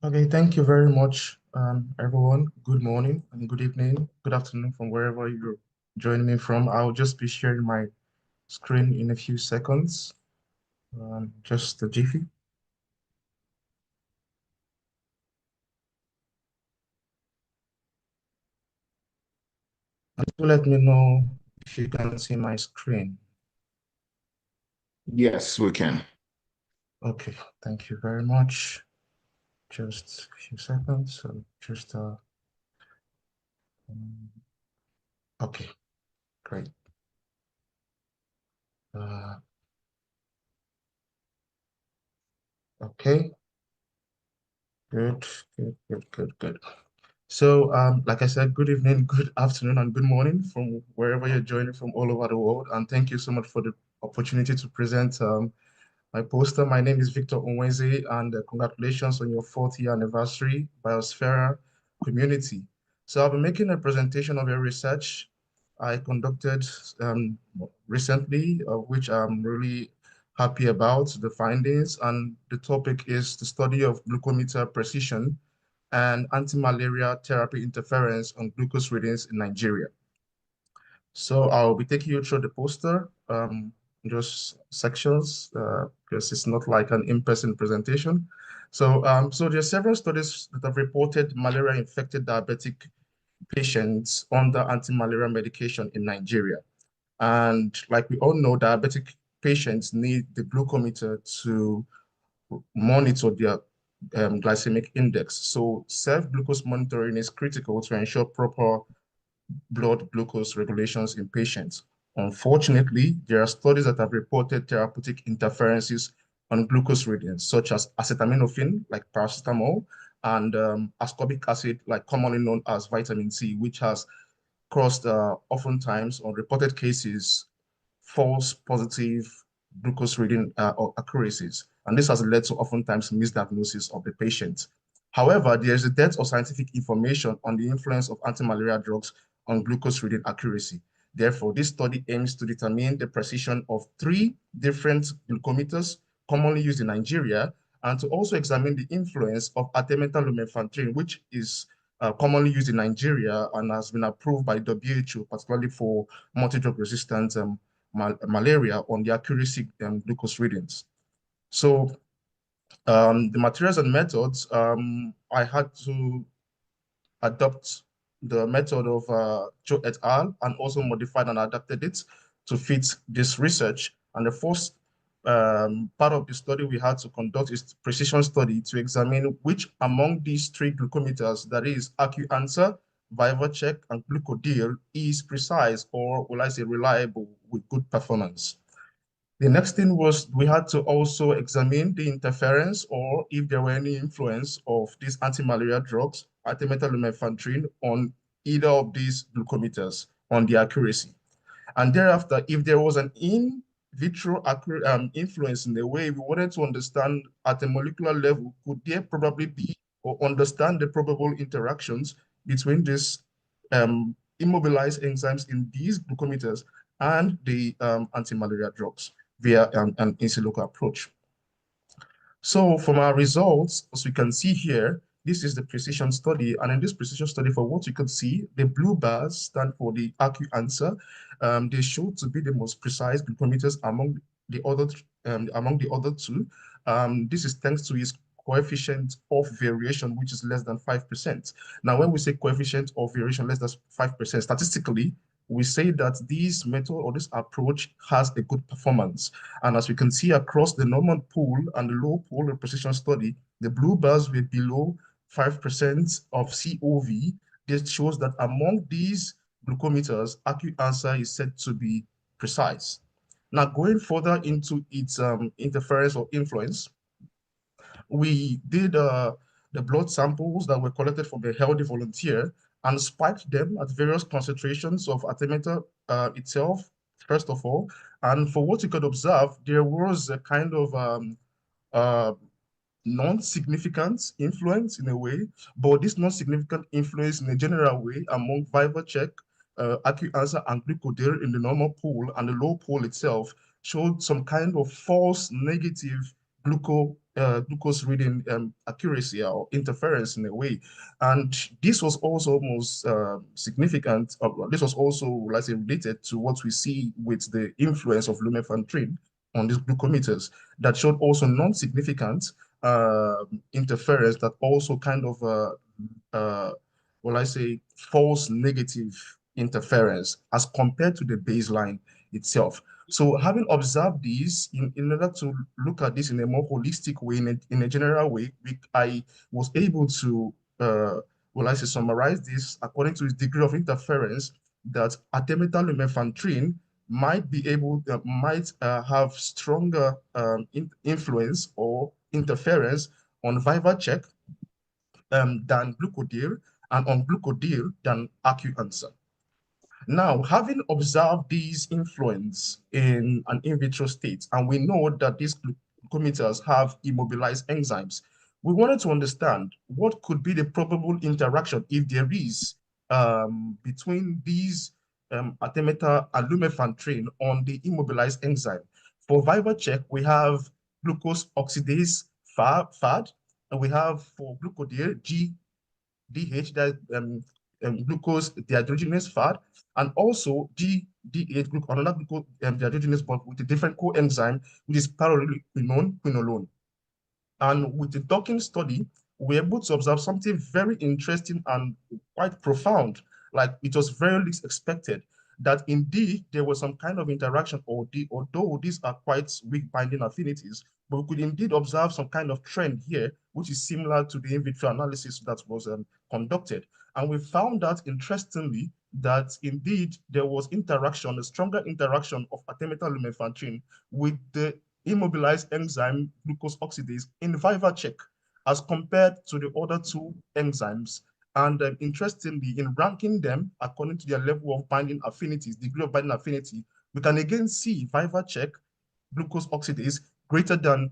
Okay, thank you very much, everyone. Good morning and good evening, good afternoon from wherever you're joining me from. I'll just be sharing my screen in a few seconds, just a jiffy. And do let me know if you can see my screen. Yes, we can. Okay, thank you very much. Just a few seconds. So just um, okay, great. Uh, okay, good, good. So, like I said, good evening, good afternoon, and good morning from wherever you're joining from all over the world. And thank you so much for the opportunity to present my poster. My name is Victor Nweze, and congratulations on your 40th anniversary, Biospherea community. So I'll be making a presentation of a research I conducted recently, which I'm really happy about the findings. And the topic is the study of glucometer precision and anti-malaria therapy interference on glucose readings in Nigeria. So I'll be taking you through the poster, just sections, because it's not like an in-person presentation. So there are several studies that have reported malaria-infected diabetic patients under anti-malaria medication in Nigeria. And like we all know, diabetic patients need the glucometer to monitor their glycemic index. So self-glucose monitoring is critical to ensure proper blood glucose regulations in patients. Unfortunately, there are studies that have reported therapeutic interferences on glucose readings, such as acetaminophen, like paracetamol, and ascorbic acid, like commonly known as vitamin C, which has caused oftentimes on reported cases false positive glucose reading or accuracies. And this has led to oftentimes misdiagnosis of the patient. However, there is a depth of scientific information on the influence of anti-malaria drugs on glucose reading accuracy. Therefore, this study aims to determine the precision of three different glucometers commonly used in Nigeria, and to also examine the influence of artemether lumefantrine, which is commonly used in Nigeria and has been approved by WHO, particularly for multi-drug resistant malaria on the accuracy glucose readings. So the materials and methods, I had to adopt the method of Cho et al. And also modified and adapted it to fit this research. And the first part of the study we had to conduct is precision study to examine which among these three glucometers, that is AccuAnswer, VivaCheck, and Glucodil, is precise, or will I say reliable, with good performance. The next thing was we had to also examine the interference, or if there were any influence of these anti-malaria drugs, artemether lumefantrine, on either of these glucometers, on the accuracy. And thereafter, if there was an in vitro influence in the way we wanted to understand at a molecular level, could there probably be or understand the probable interactions between these immobilized enzymes in these glucometers and the anti-malaria drugs via an in silico approach. So from our results, as we can see here, this is the precision study. And in this precision study, for what you could see, the blue bars stand for the AccuAnswer. They show to be the most precise glucometers among the other two. This is thanks to its coefficient of variation, which is less than 5%. Now, when we say coefficient of variation less than 5%, statistically, we say that this method or this approach has a good performance. And as we can see across the normal pool and the low pool of precision study, the blue bars were below 5% of COV. This shows that among these glucometers, AccuAnswer is said to be precise. Now, going further into its interference or influence, we did the blood samples that were collected from a healthy volunteer and spiked them at various concentrations of artemether itself, first of all. And for what you could observe, there was a kind of uh, non-significant influence in a way, but this non-significant influence in a general way among VivaCheck, AccuAnswer, and Glucodil in the normal pool and the low pool itself showed some kind of false negative glucose reading accuracy or interference in a way. And this was also most significant. This was also, let's say, related to what we see with the influence of lumefantrine on these glucometers that showed also non-significant interference that also kind of, well, I say, false negative interference as compared to the baseline itself. So having observed this, in order to look at this in a more holistic way, in a general way, I was able to, well, I say, summarize this according to its degree of interference that artemether lumefantrine might have stronger influence or interference on viva check than glucodyl and on glucodyl than acu-answer. Now, having observed these influence in an in vitro state, and we know that these glucometers have immobilized enzymes, we wanted to understand what could be the probable interaction, if there is, between these artemether and lumefantrine on the immobilized enzyme. For viva check, we have glucose oxidase FAD, and we have for glucodyl GDH, that glucose dehydrogenase FAD, and also GDH, another glucose dehydrogenase, but with a different coenzyme, which is pyrrolidinone quinolone. And with the docking study, we were able to observe something very interesting and quite profound, like it was very least expected, that indeed there was some kind of interaction, although these are quite weak binding affinities, but we could indeed observe some kind of trend here, which is similar to the in vitro analysis that was conducted. And we found out, interestingly, that indeed there was interaction, a stronger interaction of artemether lumefantrine with the immobilized enzyme glucose oxidase in viva check as compared to the other two enzymes. And interestingly, in ranking them according to their level of binding affinities, degree of binding affinity, we can again see viva check glucose oxidase greater than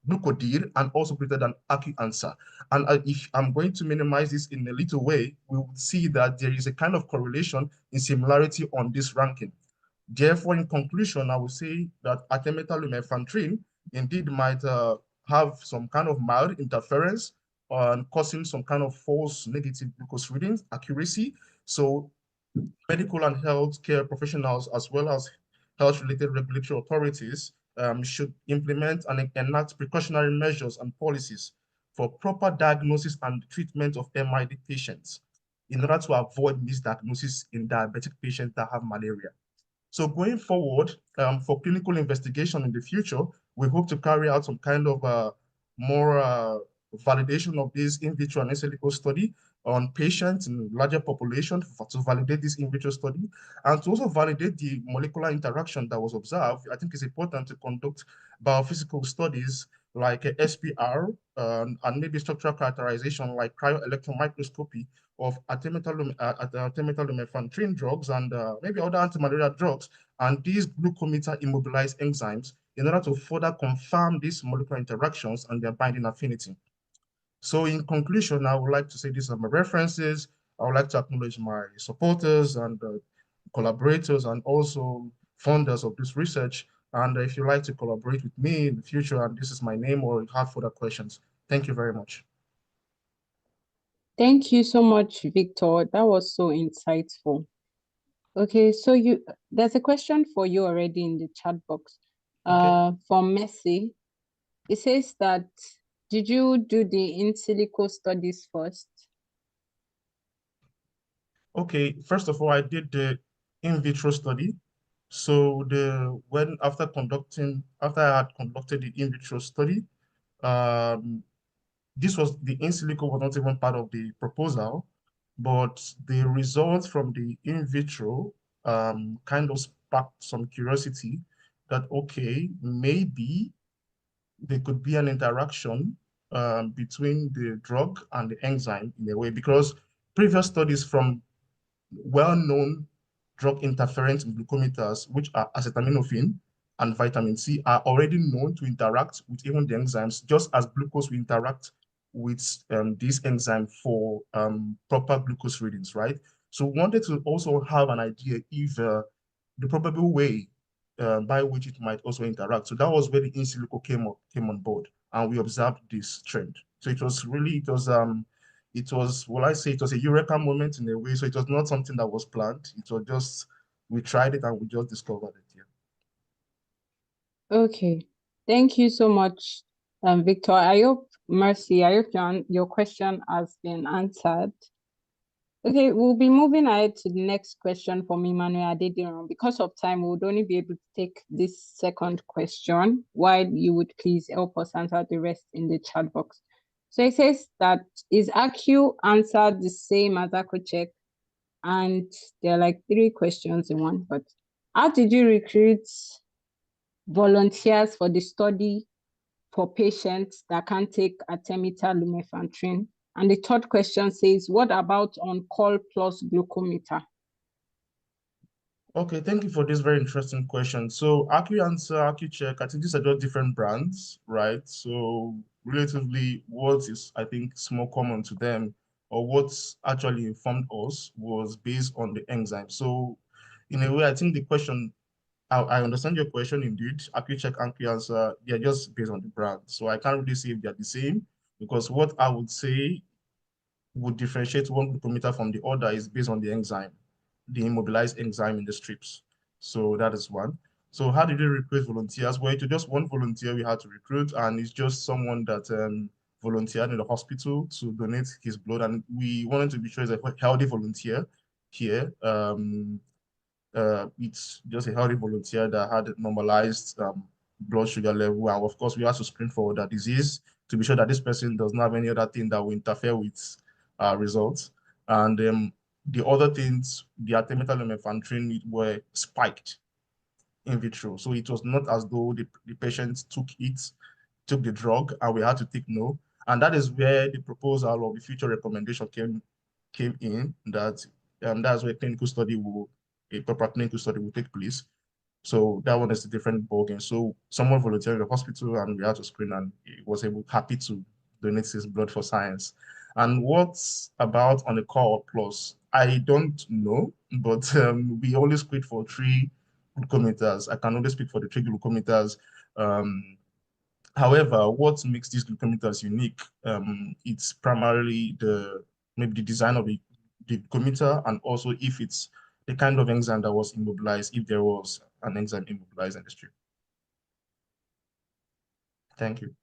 glucodyl and also greater than acu-answer. And if I'm going to minimize this in a little way, we will see that there is a kind of correlation in similarity on this ranking. Therefore, in conclusion, I would say that artemether lumefantrine indeed might have some kind of mild interference on causing some kind of false negative glucose readings accuracy. So medical and healthcare professionals, as well as health-related regulatory authorities, should implement and enact precautionary measures and policies for proper diagnosis and treatment of MID patients in order to avoid misdiagnosis in diabetic patients that have malaria. So going forward, for clinical investigation in the future, we hope to carry out some kind of more validation of this in vitro and in silico study on patients in larger population to validate this in vitro study and to also validate the molecular interaction that was observed. I think it's important to conduct biophysical studies like SPR and maybe structural characterization like cryo-electron microscopy of artemether lumefantrine drugs and maybe other anti-malaria drugs and these glucometer immobilized enzymes in order to further confirm these molecular interactions and their binding affinity. So in conclusion, I would like to say these are my references. I would like to acknowledge my supporters and collaborators and also funders of this research. And if you'd like to collaborate with me in the future, and this is my name, or you have further questions, thank you very much. Thank you so much, Victor. That was so insightful. Okay, so there's a question for you already in the chat box. Okay. From Messi. It says that, did you do the in silico studies first? Okay, first of all, I did the in vitro study. So after I had conducted the in vitro study, um, this was the in silico was not even part of the proposal, but the results from the in vitro kind of sparked some curiosity that, okay, maybe there could be an interaction between the drug and the enzyme in a way, because previous studies from well-known drug interference glucometers, which are acetaminophen and vitamin C, are already known to interact with even the enzymes, just as glucose will interact with this enzyme for proper glucose readings, right? So we wanted to also have an idea if the probable way by which it might also interact. So that was where the in silico came on board. and we observed this trend. So well, I say it was a eureka moment in a way. So it was not something that was planned. It was just we tried it and we just discovered it. Yeah. Okay. Thank you so much, Victor. I hope, Mercy, I hope your question has been answered. Okay, we'll be moving ahead to the next question from Emmanuel Adediran. Because of time, we would only be able to take this second question, while you would please help us answer the rest in the chat box. So it says that is AQ answered the same as AquaCheck? And there are like 3 questions in one, but how did you recruit volunteers for the study for patients that can't take artemether lumefantrine? And the third question says, what about on-call plus glucometer? Okay, thank you for this very interesting question. So AccuAnswer, AccuCheck, I think these are just different brands, right? So relatively, what is, I think, is more common to them, or what's actually informed us was based on the enzyme. So in a way, I think the question, I understand your question indeed. AccuCheck, AccuAnswer, they're just based on the brand. So I can't really say if they're the same, because what I would say would differentiate one glucometer from the other is based on the enzyme, the immobilized enzyme in the strips. So that is one. So how did we recruit volunteers? Well, to just one volunteer we had to recruit, and it's just someone that volunteered in the hospital to donate his blood, and we wanted to be sure he's a healthy volunteer here. It's just a healthy volunteer that had normalized blood sugar level. And of course, we have to screen for that disease to be sure that this person does not have any other thing that will interfere with results. And the other things, the artemether lumefantrine were spiked in vitro. So it was not as though the patient took the drug, and we had to take no. And that is where the proposal of the future recommendation came in, that that's where a proper clinical study will take place. So that one is a different ballgame. So someone volunteered in the hospital, and we had to screen, and he was happy to donate his blood for science. And what's about on the call plus? I don't know, but we only screened for 3 glucometers. I can only speak for the 3 glucometers. Um, However, what makes these glucometers unique, it's primarily maybe the design of the glucometer, and also if it's the kind of enzyme that was immobilized, if there was an enzyme immobilized in the stream. Thank you.